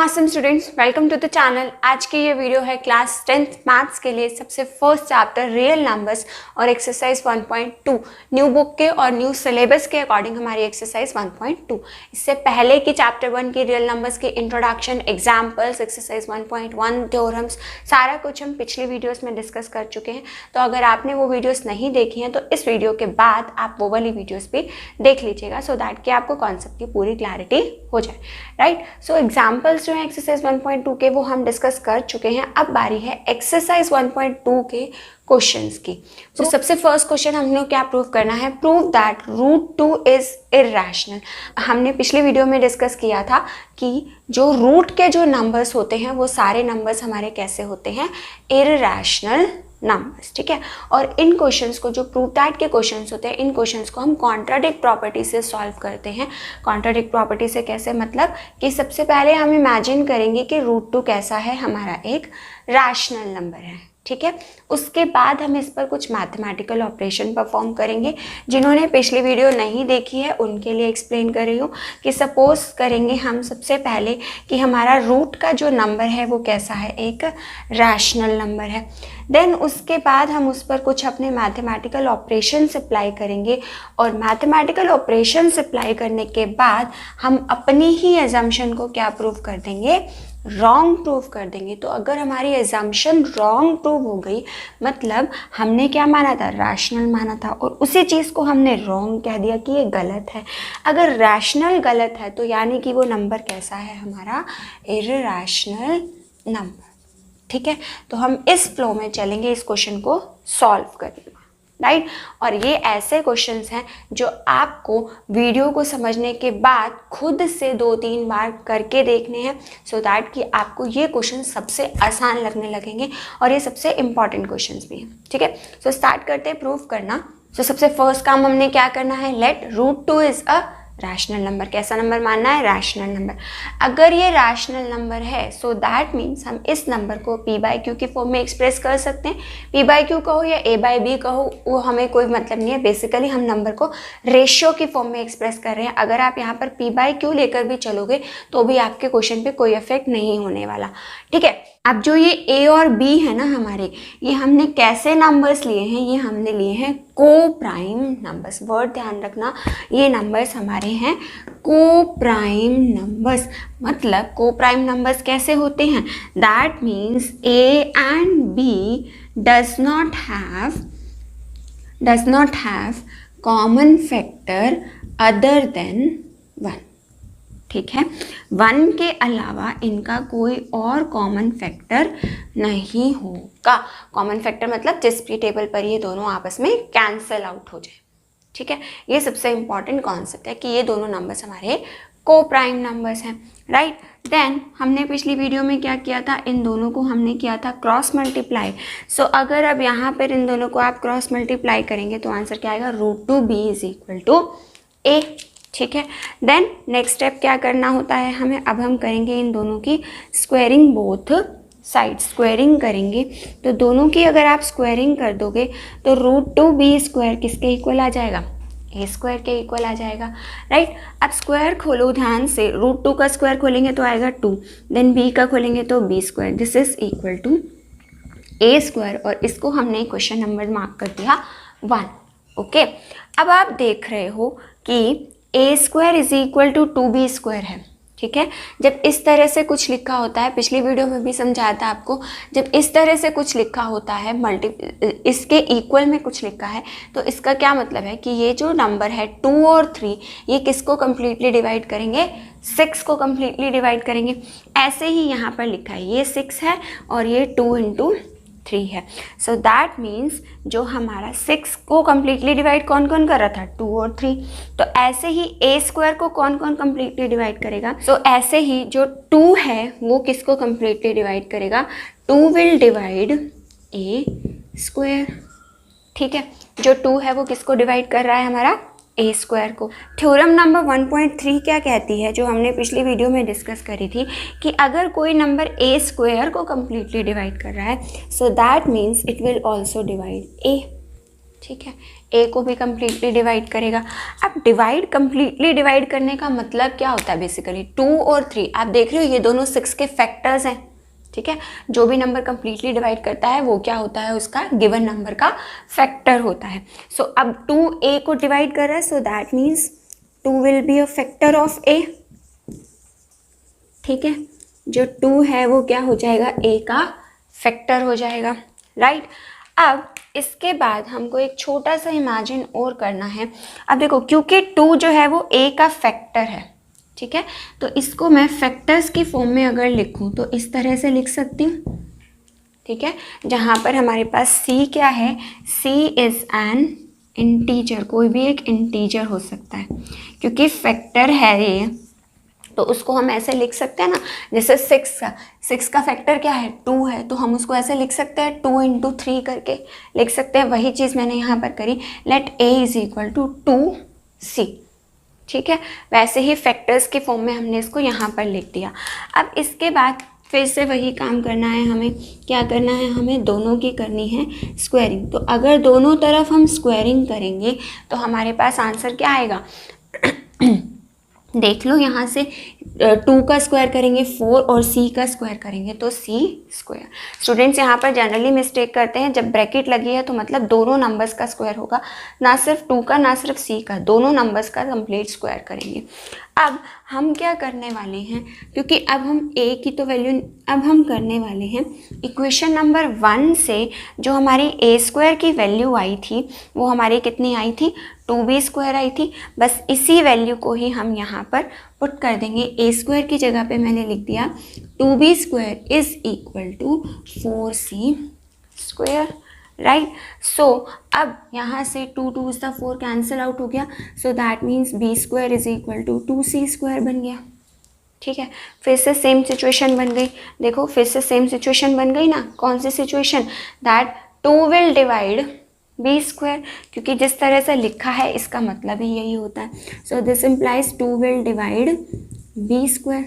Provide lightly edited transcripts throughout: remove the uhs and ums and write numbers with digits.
Awesome students, welcome to the channel. आज की ये वीडियो है क्लास 10th मैथ्स के लिए सबसे फर्स्ट चैप्टर रियल नंबर्स और एक्सरसाइज 1.2 न्यू बुक के और न्यू सिलेबस के अकॉर्डिंग हमारी एक्सरसाइज 1.2। इससे पहले की चैप्टर 1 की रियल नंबर्स के इंट्रोडक्शन, एग्जाम्पल्स, एक्सरसाइज 1.1 थ्योरम्स, सारा कुछ हम पिछली वीडियोस में डिस्कस कर चुके हैं। तो अगर आपने वो वीडियोस नहीं देखी हैं तो इस वीडियो के बाद आप वो वाली वीडियोस भी देख लीजिएगा, सो दैट कि आपको कॉन्सेप्ट की पूरी क्लैरिटी हो जाए। राइट, सो एग्जाम्पल्स जो है एक्सरसाइज 1.2 के वो हम डिस्कस कर चुके हैं। अब बारी है एक्सरसाइज 1.2 के क्वेश्चंस की। तो सबसे फर्स्ट क्वेश्चन हम लोग क्या प्रूव करना है? Prove that √2 is irrational. हमने पिछली वीडियो में डिस्कस किया था कि जो रूट के जो नंबर्स होते हैं वो सारे नंबर्स हमारे कैसे होते हैं? Irrational numbers. ठीक है, और इन क्वेश्चंस को जो प्रूव दैट के क्वेश्चंस होते हैं, इन क्वेश्चंस को हम कॉन्ट्राडिक्ट प्रॉपर्टी से सॉल्व करते हैं। कॉन्ट्राडिक्ट प्रॉपर्टी से कैसे? मतलब कि सबसे पहले हम इमेजिन करेंगे कि √2 कैसा है? हमारा एक रैशनल नंबर है। ठीक है, उसके बाद हम इस पर कुछ मैथमेटिकल ऑपरेशन परफॉर्म करेंगे। जिन्होंने पिछली वीडियो नहीं देखी है उनके लिए एक्सप्लेन कर रही हूँ कि सपोज करेंगे हम सबसे पहले कि हमारा रूट का जो नंबर है वो कैसा है? एक रैशनल नंबर है। देन उसके बाद हम उस पर कुछ अपने मैथमेटिकल ऑपरेशन अप्लाई करेंगे और मैथमेटिकल ऑपरेशन अप्लाई करने के बाद हम अपनी ही एजम्पशन को क्या प्रूव कर देंगे? रॉन्ग प्रूव कर देंगे। तो अगर हमारी एजम्पशन रॉन्ग प्रूव हो गई, मतलब हमने क्या माना था? रैशनल माना था, और उसी चीज़ को हमने रॉन्ग कह दिया कि ये गलत है। अगर रैशनल गलत है तो यानी कि वो नंबर कैसा है? हमारा इरैशनल नंबर। ठीक है, तो हम इस फ्लो में चलेंगे इस क्वेश्चन को सॉल्व करने में। राइट, और ये ऐसे क्वेश्चंस हैं जो आपको वीडियो को समझने के बाद खुद से 2-3 बार करके देखने हैं, सो दैट कि आपको ये क्वेश्चन सबसे आसान लगने लगेंगे और ये सबसे इंपॉर्टेंट क्वेश्चंस भी हैं। ठीक है, सो स्टार्ट करते हैं प्रूव करना। सो सबसे फर्स्ट काम हमने क्या करना है? Let √2 is a rational number. कैसा नंबर मानना है? Rational number. अगर ये रैशनल नंबर है सो दैट मीन्स हम इस नंबर को p/q की फॉर्म में एक्सप्रेस कर सकते हैं। p/q कहो या a/b कहो, वो हमें कोई मतलब नहीं है। बेसिकली हम नंबर को रेशियो की फॉर्म में एक्सप्रेस कर रहे हैं। अगर आप यहाँ पर p/q लेकर भी चलोगे तो भी आपके क्वेश्चन पे कोई इफेक्ट नहीं होने वाला। ठीक है, अब जो ये a और b है ना हमारे, ये हमने कैसे नंबर्स लिए हैं? ये हमने लिए हैं को प्राइम नंबर्स। वर्ड ध्यान रखना, ये नंबर्स हमारे हैं को प्राइम नंबर्स। मतलब को प्राइम नंबर्स कैसे होते हैं? That means a and b does not have common factor other than 1। ठीक है, 1 के अलावा इनका कोई और कॉमन फैक्टर नहीं होगा। कॉमन फैक्टर मतलब जिस भी टेबल पर ये दोनों आपस में कैंसल आउट हो जाए। ठीक है, ये सबसे इंपॉर्टेंट कॉन्सेप्ट है कि ये दोनों नंबर्स हमारे को प्राइम नंबर्स हैं। राइट, देन हमने पिछली वीडियो में क्या किया था? इन दोनों को हमने किया था क्रॉस मल्टीप्लाई। सो अगर अब यहाँ पर इन दोनों को आप क्रॉस मल्टीप्लाई करेंगे तो आंसर क्या आएगा? √2b = a। ठीक है, देन नेक्स्ट स्टेप क्या करना होता है हमें? अब हम करेंगे इन दोनों की स्क्वायरिंग, बोथ साइड स्क्वायरिंग करेंगे। तो दोनों की अगर आप स्क्वायरिंग कर दोगे तो √2b² किसके इक्वल आ जाएगा? a² के इक्वल आ जाएगा। राइट, अब स्क्वायर खोलो ध्यान से। √2 का स्क्वायर खोलेंगे तो आएगा 2, देन b का खोलेंगे तो b²। This is equal to a², और इसको हमने क्वेश्चन नंबर मार्क कर दिया 1। ओके, अब आप देख रहे हो कि a² = 2b² है। ठीक है, जब इस तरह से कुछ लिखा होता है, पिछली वीडियो में भी समझाया था आपको, जब इस तरह से कुछ लिखा होता है, इसके इक्वल में कुछ लिखा है, तो इसका क्या मतलब है कि ये जो नंबर है 2 और 3, ये किसको कम्प्लीटली डिवाइड करेंगे? 6 को कम्प्लीटली डिवाइड करेंगे। ऐसे ही यहाँ पर लिखा है, ये 6 है और ये 2 × 3 है। सो दैट मीन्स जो हमारा 6 को कम्प्लीटली डिवाइड कौन कौन कर रहा था? 2 और 3। तो ऐसे ही a² को कौन कौन कम्प्लीटली डिवाइड करेगा? सो ऐसे ही जो 2 है वो किसको कम्प्लीटली डिवाइड करेगा? 2 विल डिवाइड a²। ठीक है, जो 2 है वो किसको डिवाइड कर रहा है? हमारा a² को। थ्योरम नंबर 1.3 क्या कहती है, जो हमने पिछली वीडियो में डिस्कस करी थी, कि अगर कोई नंबर a² को कम्प्लीटली डिवाइड कर रहा है so that means it will also divide a। ठीक है, ए को भी कम्प्लीटली डिवाइड करेगा। अब कम्प्लीटली डिवाइड करने का मतलब क्या होता है? बेसिकली 2 और 3, आप देख रहे हो ये दोनों 6 के फैक्टर्स हैं, ठीक है। जो भी नंबर कम्प्लीटली डिवाइड करता है वो क्या होता है? उसका गिवन नंबर का फैक्टर होता है। सो अब 2 ए को डिवाइड कर रहा है, so that means 2 will be a factor of a, ठीक है। जो 2 है वो क्या हो जाएगा? ए का फैक्टर हो जाएगा, राइट। अब इसके बाद हमको एक छोटा सा इमेजिन और करना है। अब देखो, क्योंकि 2 जो है वो ए का फैक्टर है, ठीक है, तो इसको मैं फैक्टर्स की फॉर्म में अगर लिखूं तो इस तरह से लिख सकती हूँ, ठीक है, जहाँ पर हमारे पास सी क्या है? सी इज़ एन इंटीजर, कोई भी एक इंटीजर हो सकता है, क्योंकि फैक्टर है ये, तो उसको हम ऐसे लिख सकते हैं ना, जैसे 6 का फैक्टर क्या है? 2 है, तो हम उसको ऐसे लिख सकते हैं 2 × 3 करके लिख सकते हैं। वही चीज़ मैंने यहाँ पर करी, let A is equal to 2c, ठीक है। वैसे ही फैक्टर्स की फॉर्म में हमने इसको यहाँ पर लिख दिया। अब इसके बाद फिर से वही काम करना है हमें। क्या करना है? हमें दोनों की करनी है स्क्वायरिंग। तो अगर दोनों तरफ हम स्क्वायरिंग करेंगे तो हमारे पास आंसर क्या आएगा? देख लो, यहाँ से 2 का स्क्वायर करेंगे 4 और c का स्क्वायर करेंगे तो c स्क्वायर। स्टूडेंट्स यहाँ पर जनरली मिस्टेक करते हैं, जब ब्रैकेट लगी है तो मतलब दोनों नंबर्स का स्क्वायर होगा, ना सिर्फ 2 का ना सिर्फ c का, दोनों नंबर्स का कंप्लीट स्क्वायर करेंगे। अब हम क्या करने वाले हैं, क्योंकि अब हम a की तो वैल्यू अब हम करने वाले हैं इक्वेशन नंबर 1 से जो हमारी a² की वैल्यू आई थी वो हमारी कितनी आई थी? 2b² आई थी। बस इसी वैल्यू को ही हम यहाँ पर पुट कर देंगे। a² की जगह पे मैंने लिख दिया 2b² is equal to 4c², right. So अब यहाँ से 2 2 × 4 कैंसिल आउट हो गया, so that means b² is equal to 2c² बन गया, ठीक है। फिर से सेम सिचुएशन बन गई। देखो, फिर से सेम सिचुएशन बन गई ना। कौन सी situation? That 2 will divide b², क्योंकि जिस तरह से लिखा है इसका मतलब ही यही होता है। So this implies 2 will divide b²,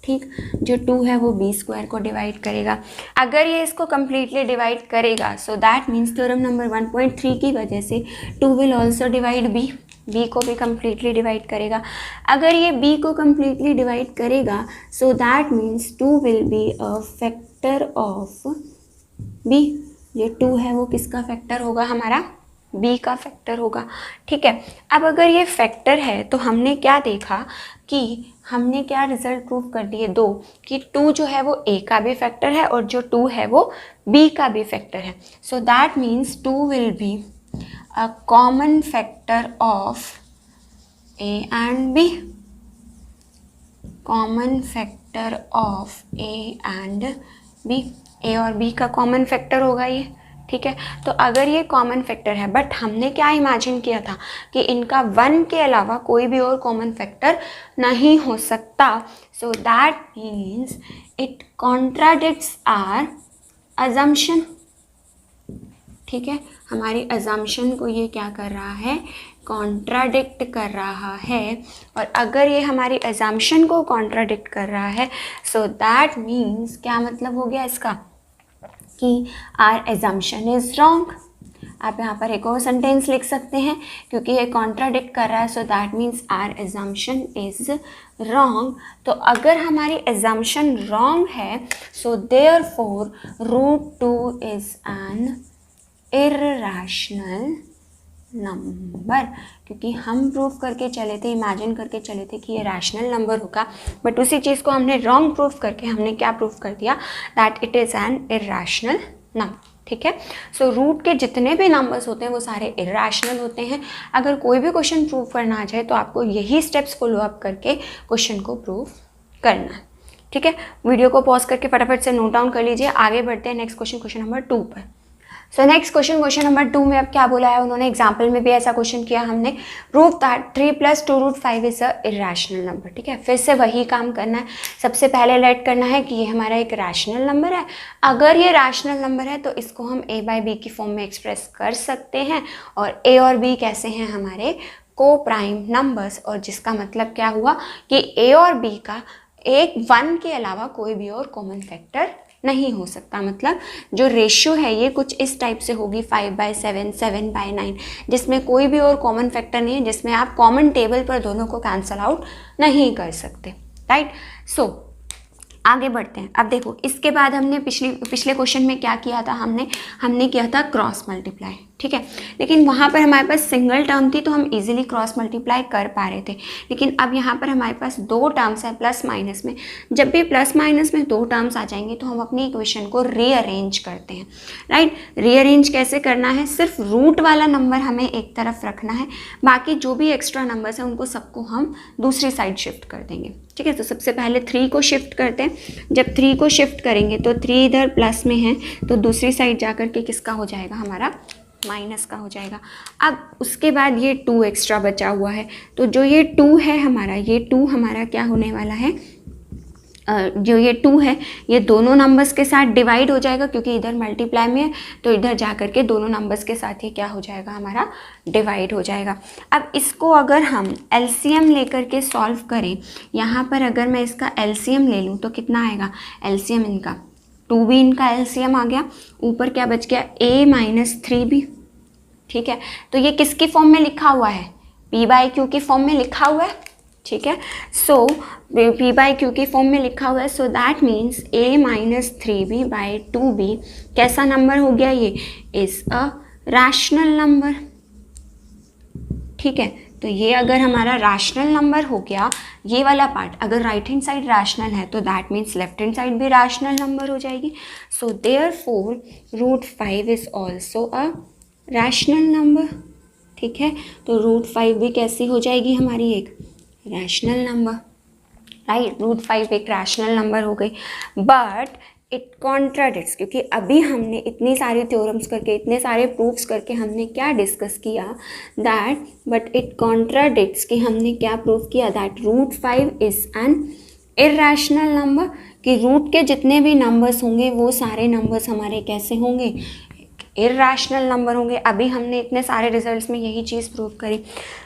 ठीक। जो 2 है वो b² को डिवाइड करेगा। अगर ये इसको कम्प्लीटली डिवाइड करेगा, सो दैट मीन्स थ्योरम नंबर 1.3 की वजह से 2 विल ऑल्सो डिवाइड b को भी कम्प्लीटली डिवाइड करेगा। अगर ये b को कम्प्लीटली डिवाइड करेगा, सो that means 2 will be a factor of b। ये 2 है वो किसका फैक्टर होगा? हमारा b का फैक्टर होगा, ठीक है। अब अगर ये फैक्टर है तो हमने क्या देखा कि हमने क्या रिजल्ट प्रूव कर दिए? 2, कि 2 जो है वो a का भी फैक्टर है और जो 2 है वो b का भी फैक्टर है। So that means 2 will be a common factor of a and b, common factor of a and b। a और b का कॉमन फैक्टर होगा ये, ठीक है। तो अगर ये कॉमन फैक्टर है, बट हमने क्या इमेजिन किया था कि इनका 1 के अलावा कोई भी और कॉमन फैक्टर नहीं हो सकता। So that means it contradicts our assumption, ठीक है। हमारी अजम्पशन को ये क्या कर रहा है? कॉन्ट्राडिक्ट कर रहा है। और अगर ये हमारी अजम्पशन को कॉन्ट्राडिक्ट कर रहा है, सो दैट मीन्स क्या मतलब हो गया इसका? कि आर एजम्पशन इज़ रॉन्ग। आप यहाँ पर एक और सेंटेंस लिख सकते हैं, क्योंकि ये कॉन्ट्राडिक्ट कर रहा है, so that means our assumption is wrong. तो अगर हमारी एजम्पशन रॉन्ग है, so therefore √2 is an irrational number, क्योंकि हम प्रूफ करके चले थे, इमेजिन करके चले थे कि ये रैशनल नंबर होगा, बट उसी चीज़ को हमने रॉन्ग प्रूफ करके हमने क्या प्रूफ कर दिया? That it is an irrational number, ठीक है। सो रूट के जितने भी नंबर्स होते हैं वो सारे इर्रेशनल होते हैं। अगर कोई भी क्वेश्चन प्रूव करना आ जाए तो आपको यही स्टेप्स फॉलो अप करके क्वेश्चन को प्रूव करना है, ठीक है। वीडियो को पॉज करके फटाफट से नोट डाउन कर लीजिए। आगे बढ़ते हैं नेक्स्ट क्वेश्चन नंबर 2 पर। सो नेक्स्ट क्वेश्चन नंबर 2 में अब क्या बोला है उन्होंने? एग्जाम्पल में भी ऐसा क्वेश्चन किया हमने, prove that 3 + 2√5 is a irrational number, ठीक है। फिर से वही काम करना है। सबसे पहले लेट करना है कि ये हमारा एक रैशनल नंबर है। अगर ये रैशनल नंबर है तो इसको हम a/b की फॉर्म में एक्सप्रेस कर सकते हैं, और a और b कैसे हैं? हमारे को प्राइम नंबर्स, और जिसका मतलब क्या हुआ कि a और b का 1 के अलावा कोई भी और कॉमन फैक्टर नहीं हो सकता। मतलब जो रेशियो है ये कुछ इस टाइप से होगी 5/7, 7/9, जिसमें कोई भी और कॉमन फैक्टर नहीं है, जिसमें आप कॉमन टेबल पर दोनों को कैंसल आउट नहीं कर सकते, राइट। सो आगे बढ़ते हैं। अब देखो इसके बाद हमने पिछले क्वेश्चन में क्या किया था, हमने किया था क्रॉस मल्टीप्लाई, ठीक है। लेकिन वहाँ पर हमारे पास सिंगल टर्म थी तो हम इजीली क्रॉस मल्टीप्लाई कर पा रहे थे। लेकिन अब यहाँ पर हमारे पास दो टर्म्स हैं प्लस माइनस में। जब भी प्लस माइनस में दो टर्म्स आ जाएंगे तो हम अपनी इक्वेशन को रीअरेंज करते हैं, राइट। रीअरेंज कैसे करना है, सिर्फ रूट वाला नंबर हमें एक तरफ रखना है, बाकी जो भी एक्स्ट्रा नंबर्स हैं उनको सबको हम दूसरी साइड शिफ्ट कर देंगे, ठीक है। तो सबसे पहले 3 को शिफ्ट करते हैं। जब 3 को शिफ्ट करेंगे तो 3 इधर प्लस में है तो दूसरी साइड जा कर के किसका हो जाएगा, हमारा माइनस का हो जाएगा। अब उसके बाद ये 2 एक्स्ट्रा बचा हुआ है, तो जो ये 2 है हमारा, ये 2 हमारा क्या होने वाला है, जो ये 2 है ये दोनों नंबर्स के साथ डिवाइड हो जाएगा, क्योंकि इधर मल्टीप्लाई में है तो इधर जा कर के दोनों नंबर्स के साथ ये क्या हो जाएगा, हमारा डिवाइड हो जाएगा। अब इसको अगर हम एलसीएम लेकर के सॉल्व करें, यहाँ पर अगर मैं इसका एलसीएम ले लूँ तो कितना आएगा, एलसीएम इनका 2b इनका एलसीएम आ गया, ऊपर क्या बच गया a - 3b, ठीक है। तो ये किसकी फॉर्म में लिखा हुआ है, p/q की फॉर्म में लिखा हुआ है, ठीक है। सो p/q की फॉर्म में लिखा हुआ है, so that means a - 3b/2b कैसा नंबर हो गया, ये इज अ रैशनल नंबर, ठीक है। तो ये अगर हमारा रैशनल नंबर हो गया, ये वाला पार्ट अगर राइट हैंड साइड रैशनल है तो that means left hand side भी रैशनल नंबर हो जाएगी। So therefore √5 is also a rational number, ठीक है। तो √5 भी कैसी हो जाएगी हमारी, एक रैशनल नंबर, राइट। √5 एक रैशनल नंबर हो गई, बट इट कॉन्ट्राडिक्ट्स, क्योंकि अभी हमने इतनी सारी थ्योरम्स करके, इतने सारे प्रूफ्स करके हमने क्या डिस्कस किया, दैट बट इट कॉन्ट्राडिक्ट्स, कि हमने क्या प्रूफ किया, that √5 is an irrational number, कि रूट के जितने भी नंबर्स होंगे वो सारे नंबर्स हमारे कैसे होंगे, इरैशनल नंबर होंगे। अभी हमने इतने सारे रिजल्ट्स में यही चीज़ प्रूव करी।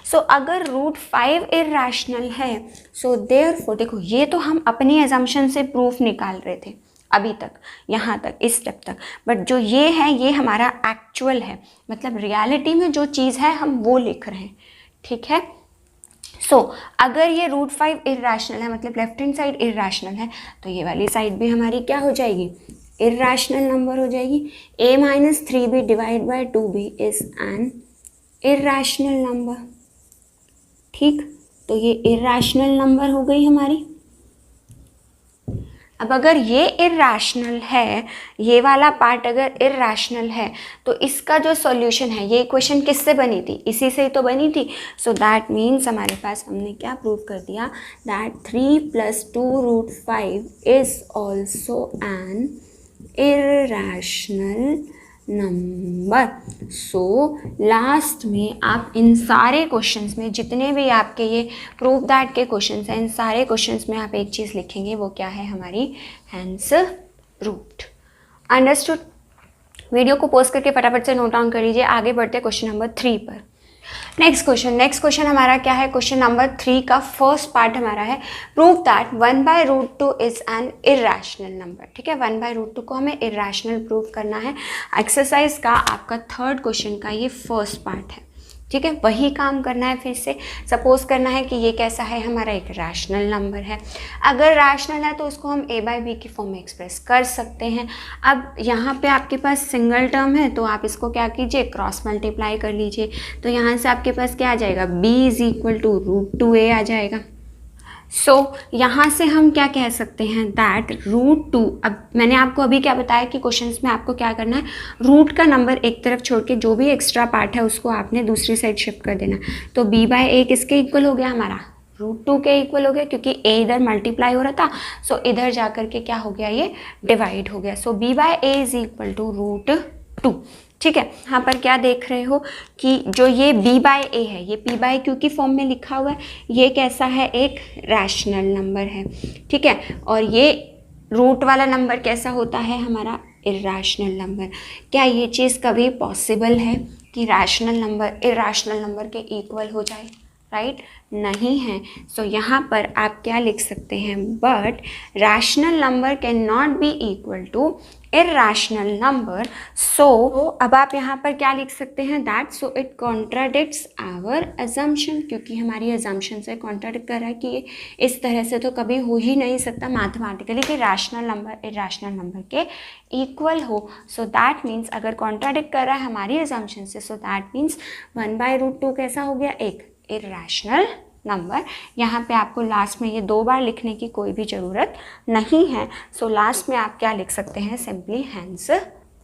सो अगर √5 इरैशनल है, सो देयरफॉर, देखो ये तो हम अपनी एजम्पशन से प्रूफ निकाल रहे थे अभी तक, यहाँ तक, इस स्टेप तक, बट जो ये है ये हमारा एक्चुअल है, मतलब रियलिटी में जो चीज़ है हम वो लिख रहे हैं, ठीक है। सो अगर ये √5 इरैशनल है, मतलब लेफ्ट हैंड साइड इरैशनल है, तो ये वाली साइड भी हमारी क्या हो जाएगी, इरैशनल नंबर हो जाएगी। a - 3b/2b is an irrational number, ठीक। तो ये इरैशनल नंबर हो गई हमारी। अब अगर ये इरैशनल है, ये वाला पार्ट अगर इरैशनल है, तो इसका जो सॉल्यूशन है, ये इक्वेशन किससे बनी थी, इसी से ही तो बनी थी। सो दैट मीन्स हमारे पास, हमने क्या प्रूव कर दिया, that 3 + 2√5 is also an irrational number. So last में आप इन सारे क्वेश्चंस में, जितने भी आपके ये प्रूव दैट के क्वेश्चंस हैं, इन सारे क्वेश्चंस में आप एक चीज़ लिखेंगे, वो क्या है हमारी, हेंस रूट। अंडरस्टूड। वीडियो को पॉज करके फटाफट से नोट डाउन कर लीजिए। आगे बढ़ते हैं क्वेश्चन नंबर 3 पर। नेक्स्ट क्वेश्चन हमारा क्या है, क्वेश्चन नंबर 3 का फर्स्ट पार्ट हमारा है, prove that 1/√2 is an irrational number, ठीक है। 1/√2 को हमें इरैशनल प्रूव करना है। एक्सरसाइज का आपका थर्ड क्वेश्चन का ये फर्स्ट पार्ट है, ठीक है। वही काम करना है, फिर से सपोज करना है कि ये कैसा है, हमारा एक रैशनल नंबर है। अगर रैशनल है तो उसको हम a/b की फॉर्म में एक्सप्रेस कर सकते हैं। अब यहाँ पे आपके पास सिंगल टर्म है तो आप इसको क्या कीजिए, क्रॉस मल्टीप्लाई कर लीजिए। तो यहाँ से आपके पास क्या आ जाएगा, b = √2a आ जाएगा। सो यहाँ से हम क्या कह सकते हैं, दैट √2, अब मैंने आपको अभी क्या बताया कि क्वेश्चंस में आपको क्या करना है, रूट का नंबर एक तरफ छोड़ के जो भी एक्स्ट्रा पार्ट है उसको आपने दूसरी साइड शिफ्ट कर देना। तो b/a किसके इक्वल हो गया, हमारा √2 के इक्वल हो गया, क्योंकि a इधर मल्टीप्लाई हो रहा था। सो इधर जा कर के क्या हो गया, ये डिवाइड हो गया। सो b/a = √2, ठीक है। यहाँ पर क्या देख रहे हो कि जो ये b/a है, ये p/q की फॉर्म में लिखा हुआ है, ये कैसा है, एक रैशनल नंबर है, ठीक है। और ये रूट वाला नंबर कैसा होता है, हमारा इरैशनल नंबर। क्या ये चीज़ कभी पॉसिबल है कि रैशनल नंबर इरैशनल नंबर के इक्वल हो जाए, राइट नहीं है। सो यहाँ पर आप क्या लिख सकते हैं, but rational number can not be equal to irrational number. So अब आप यहाँ पर क्या लिख सकते हैं, that so it contradicts our assumption, क्योंकि हमारी अजम्पशन से कॉन्ट्राडिक्ट कर रहा है कि इस तरह से तो कभी हो ही नहीं सकता मैथमेटिकली कि रैशनल नंबर इरैशनल नंबर के इक्वल हो। सो दैट मीन्स अगर कॉन्ट्राडिक्ट कर रहा है हमारी अजम्पशन से, सो दैट मीन्स 1/√2 कैसा हो गया, एक इरैशनल नंबर। यहाँ पे आपको लास्ट में ये 2 बार लिखने की कोई भी ज़रूरत नहीं है। सो लास्ट में आप क्या लिख सकते हैं, सिंपली हेंस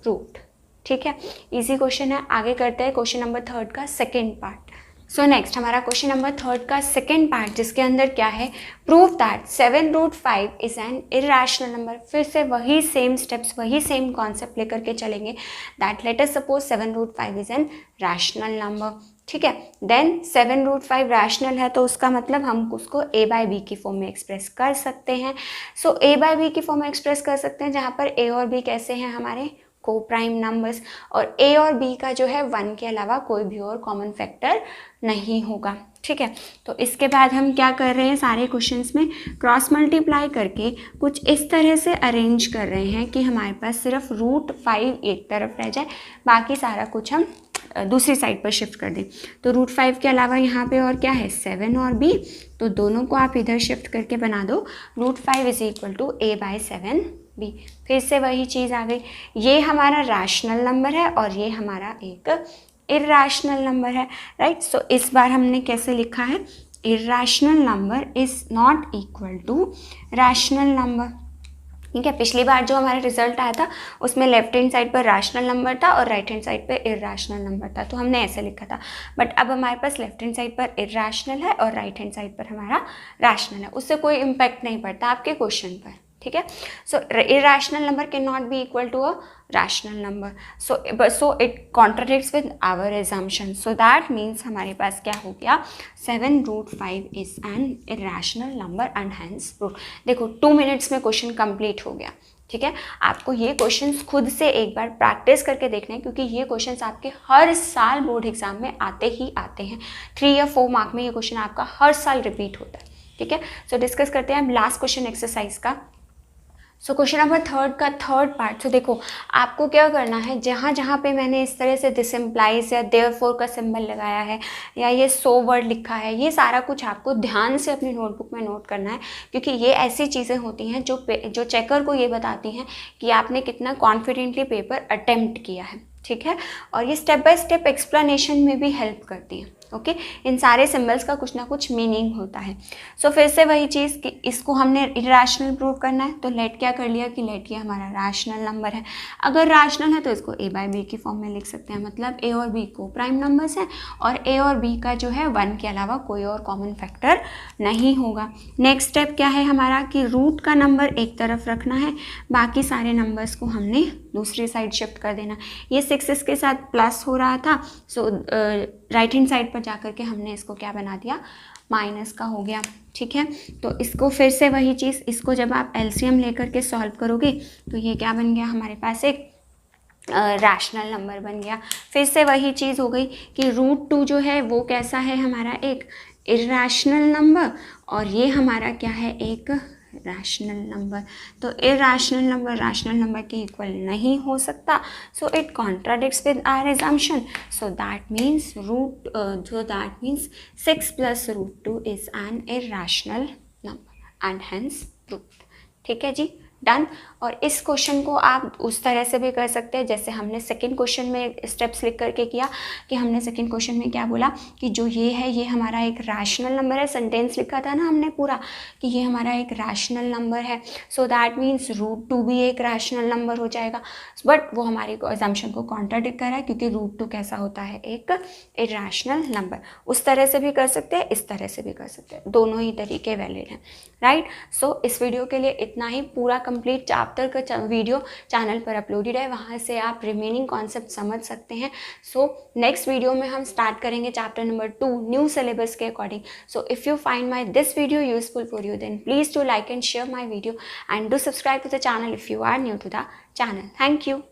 रूट। ठीक है, इजी क्वेश्चन है। आगे करते हैं क्वेश्चन नंबर 3 का सेकेंड पार्ट। सो नेक्स्ट हमारा क्वेश्चन नंबर 3 का सेकेंड पार्ट, जिसके अंदर क्या है, prove that 7√5 is an irrational number. फिर से वही सेम स्टेप्स, वही सेम कॉन्सेप्ट लेकर के चलेंगे। That let us suppose 7√5 is N rational number. ठीक है, देन 7√5 रैशनल है तो उसका मतलब हम उसको a/b की फॉर्म में एक्सप्रेस कर सकते हैं। सो a/b की फॉर्म में एक्सप्रेस कर सकते हैं, जहाँ पर a और b कैसे हैं, हमारे को प्राइम नंबर्स, और a और b का जो है 1 के अलावा कोई भी और कॉमन फैक्टर नहीं होगा। ठीक है, तो इसके बाद हम क्या कर रहे हैं, सारे क्वेश्चंस में क्रॉस मल्टीप्लाई करके कुछ इस तरह से अरेंज कर रहे हैं कि हमारे पास सिर्फ √5 एक तरफ रह जाए, बाकी सारा कुछ हम दूसरी साइड पर शिफ्ट कर दें। तो √5 के अलावा यहाँ पे और क्या है, 7 और b, तो दोनों को आप इधर शिफ्ट करके बना दो, √5 इज इक्वल टू a/7b। फिर से वही चीज़ आ गई, ये हमारा रैशनल नंबर है और ये हमारा एक इरैशनल नंबर है, राइट। सो इस बार हमने कैसे लिखा है, irrational number is not equal to rational number. ठीक है, पिछली बार जो हमारा रिजल्ट आया था उसमें लेफ्ट हैंड साइड पर रैशनल नंबर था और राइट हैंड साइड पर इरैशनल नंबर था, तो हमने ऐसे लिखा था। बट अब हमारे पास लेफ्ट हैंड साइड पर इरैशनल है और राइट हैंड साइड पर हमारा रैशनल है, उससे कोई इम्पैक्ट नहीं पड़ता आपके क्वेश्चन पर। ठीक है, so irrational number can not be equal to a rational number, so it contradicts with our assumption। So that means हमारे पास क्या हो गया, 7√5 is an irrational number and hence root. देखो 2 मिनट्स में क्वेश्चन कंप्लीट हो गया। ठीक है, आपको ये क्वेश्चंस खुद से एक बार प्रैक्टिस करके देखना है, क्योंकि ये क्वेश्चंस आपके हर साल बोर्ड एग्जाम में आते ही आते हैं। 3 या 4 मार्क में ये क्वेश्चन आपका हर साल रिपीट होता है। ठीक है, सो डिस्कस करते हैं अब लास्ट क्वेश्चन एक्सरसाइज का। सो क्वेश्चन नंबर 3 का थर्ड पार्ट। तो देखो आपको क्या करना है, जहाँ जहाँ पे मैंने इस तरह से दिस इम्प्लाइज या देयरफॉर का सिंबल लगाया है या ये सो वर्ड लिखा है, ये सारा कुछ आपको ध्यान से अपनी नोटबुक में नोट करना है, क्योंकि ये ऐसी चीज़ें होती हैं जो चेकर को ये बताती हैं कि आपने कितना कॉन्फिडेंटली पेपर अटेम्प्ट किया है। ठीक है, और ये स्टेप बाय स्टेप एक्सप्लेनेशन में भी हेल्प करती हैं। ओके, इन सारे सिंबल्स का कुछ ना कुछ मीनिंग होता है। सो फिर से वही चीज़ कि इसको हमने इरैशनल प्रूव करना है, तो लेट क्या कर लिया कि लेट ये हमारा रैशनल नंबर है। अगर रैशनल है तो इसको a/b की फॉर्म में लिख सकते हैं, मतलब a और b को प्राइम नंबर्स हैं और a और b का जो है 1 के अलावा कोई और कॉमन फैक्टर नहीं होगा। नेक्स्ट स्टेप क्या है हमारा कि रूट का नंबर एक तरफ रखना है, बाकी सारे नंबर्स को हमने दूसरी साइड शिफ्ट कर देना। ये 6 इसके साथ प्लस हो रहा था, सो राइट हैंड साइड पर जाकर के हमने इसको क्या बना दिया, माइनस का हो गया। ठीक है, तो इसको फिर से वही चीज़, इसको जब आप एलसीएम लेकर के सॉल्व करोगे तो ये क्या बन गया, हमारे पास एक रैशनल नंबर बन गया। फिर से वही चीज़ हो गई कि √2 जो है वो कैसा है, हमारा एक इरैशनल नंबर, और ये हमारा क्या है, एक रैशनल नंबर। तो इरैशनल नंबर रैशनल नंबर के इक्वल नहीं हो सकता, so it contradicts with our assumption। So that means 6 + √2 is an irrational number and hence root. ठीक है जी, डन। और इस क्वेश्चन को आप उस तरह से भी कर सकते हैं जैसे हमने सेकंड क्वेश्चन में स्टेप्स लिख करके किया, कि हमने सेकंड क्वेश्चन में क्या बोला कि जो ये है ये हमारा एक रैशनल नंबर है। सेंटेंस लिखा था ना हमने पूरा कि ये हमारा एक रैशनल नंबर है, सो दैट मीन्स √2 भी एक रैशनल नंबर हो जाएगा। बट वो हमारी अजम्पशन को कॉन्ट्राडिक्ट कर रहा है, क्योंकि √2 कैसा होता है, एक इरैशनल नंबर। उस तरह से भी कर सकते हैं, इस तरह से भी कर सकते हैं, दोनों ही तरीके वैलिड हैं, राइट। सो इस वीडियो के लिए इतना ही। पूरा कंप्लीट चैप्टर का वीडियो चैनल पर अपलोडेड है, वहाँ से आप रिमेनिंग कॉन्सेप्ट समझ सकते हैं। सो नेक्स्ट वीडियो में हम स्टार्ट करेंगे चैप्टर नंबर 2 न्यू सिलेबस के according. So if you find my this video useful for you, then please do like and share my video and do subscribe to the channel if you are new to the channel. Thank you.